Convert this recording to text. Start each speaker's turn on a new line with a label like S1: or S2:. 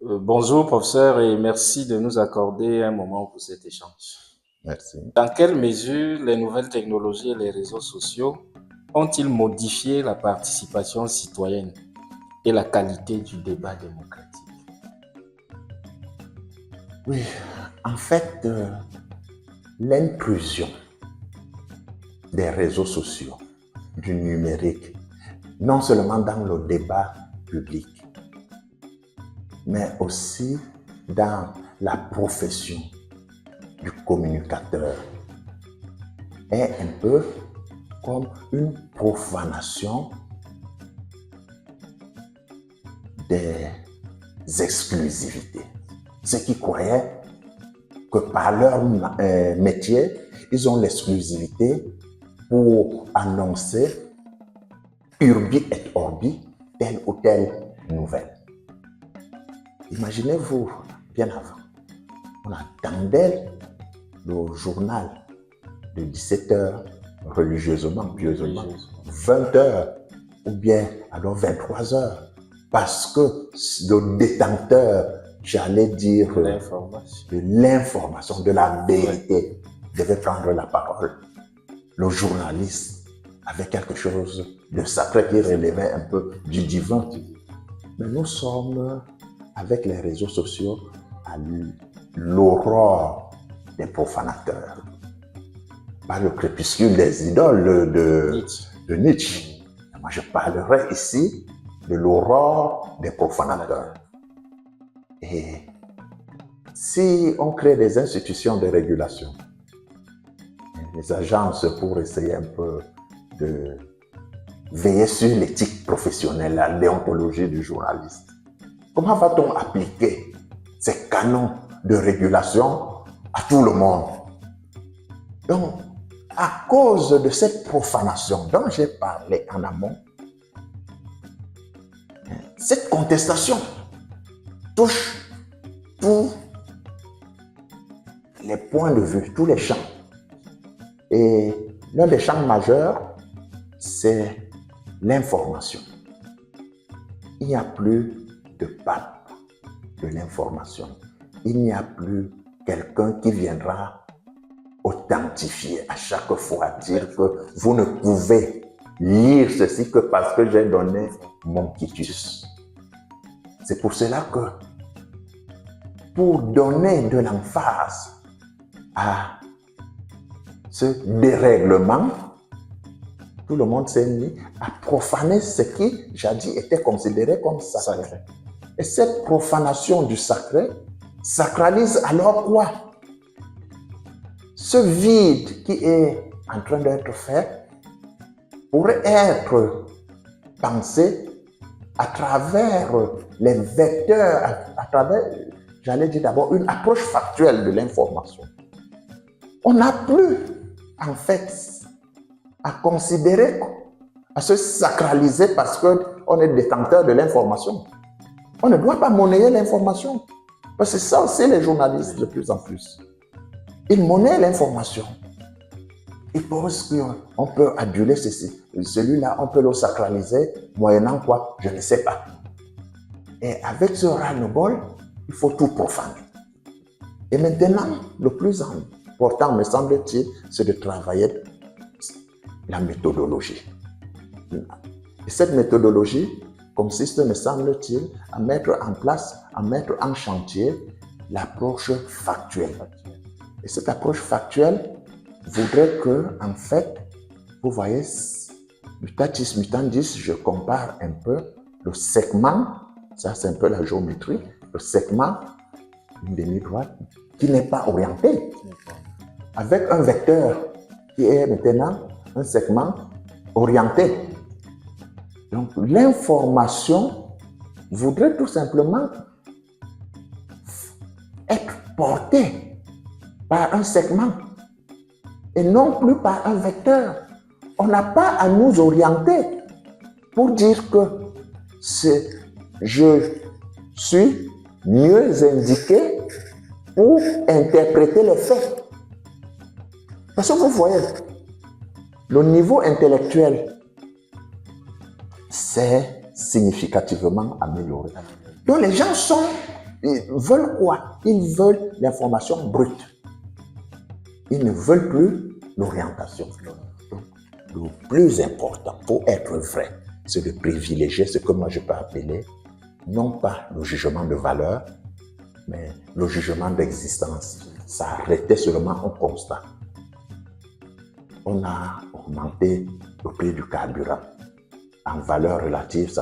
S1: Bonjour, professeur, et merci de nous accorder un moment pour cet échange.
S2: Merci.
S1: Dans quelle mesure les nouvelles technologies et les réseaux sociaux ont-ils modifié la participation citoyenne et la qualité du débat démocratique?
S2: Oui, en fait, l'intrusion des réseaux sociaux, du numérique, non seulement dans le débat public, mais aussi dans la profession du communicateur, est un peu comme une profanation des exclusivités. Ceux qui croyaient que par leur métier, ils ont l'exclusivité pour annoncer urbi et orbi telle ou telle nouvelle. Imaginez-vous, bien avant, on attendait le journal de 17h religieusement, pieusement, 20h ou bien alors 23h, parce que le détenteur, j'allais dire, de l'information, de la vérité, devait prendre la parole. Le journaliste avait quelque chose de sacré qui relevait un peu du divin. Mais nous sommes, avec les réseaux sociaux, à l'aurore des profanateurs. Pas le crépuscule des idoles de Nietzsche. Moi, je parlerai ici de l'aurore des profanateurs. Et si on crée des institutions de régulation, les agences pour essayer un peu de veiller sur l'éthique professionnelle, la déontologie du journaliste, comment va-t-on appliquer ces canons de régulation à tout le monde? Donc, à cause de cette profanation dont j'ai parlé en amont, cette contestation touche tous les points de vue, tous les champs. Et l'un des champs majeurs, c'est l'information. Il n'y a plus de pape de l'information. Il n'y a plus quelqu'un qui viendra authentifier à chaque fois, dire que vous ne pouvez lire ceci que parce que j'ai donné mon quitus. C'est pour cela que, pour donner de l'emphase à ce dérèglement, tout le monde s'est mis à profaner ce qui, jadis, était considéré comme sacré. Et cette profanation du sacré sacralise alors quoi? Ce vide qui est en train d'être fait pourrait être pensé à travers les vecteurs, à travers, j'allais dire d'abord, une approche factuelle de l'information. On n'a plus, en fait, à considérer, à se sacraliser parce qu'on est détenteur de l'information. On ne doit pas monnayer l'information. Parce que c'est ça aussi les journalistes de plus en plus. Ils monnaient l'information. Ils pensent qu'on peut aduler ceci. Celui-là, on peut le sacraliser, moyennant quoi? Je ne sais pas. Et avec ce ras-le-bol, il faut tout profaner. Et maintenant, le plus important, me semble-t-il, c'est de travailler la méthodologie. Et cette méthodologie consiste, me semble-t-il, à mettre en place, à mettre en chantier l'approche factuelle. Et cette approche factuelle voudrait que, en fait, vous voyez, mutatis mutandis, je compare un peu le segment, ça c'est un peu la géométrie, le segment, une demi-droite, qui n'est pas orienté, avec un vecteur qui est maintenant un segment orienté. Donc, l'information voudrait tout simplement être portée par un segment et non plus par un vecteur. On n'a pas à nous orienter pour dire que je suis mieux indiqué pour interpréter les faits. Parce que vous voyez, le niveau intellectuel s'est significativement amélioré. Donc les gens sont Ils veulent quoi? Ils veulent l'information brute. Ils ne veulent plus l'orientation. Donc, le plus important pour être vrai, c'est de privilégier ce que moi je peux appeler non pas le jugement de valeur, mais le jugement d'existence. S'arrêter seulement au constat. On a augmenté le prix du carburant. En valeur relative, ça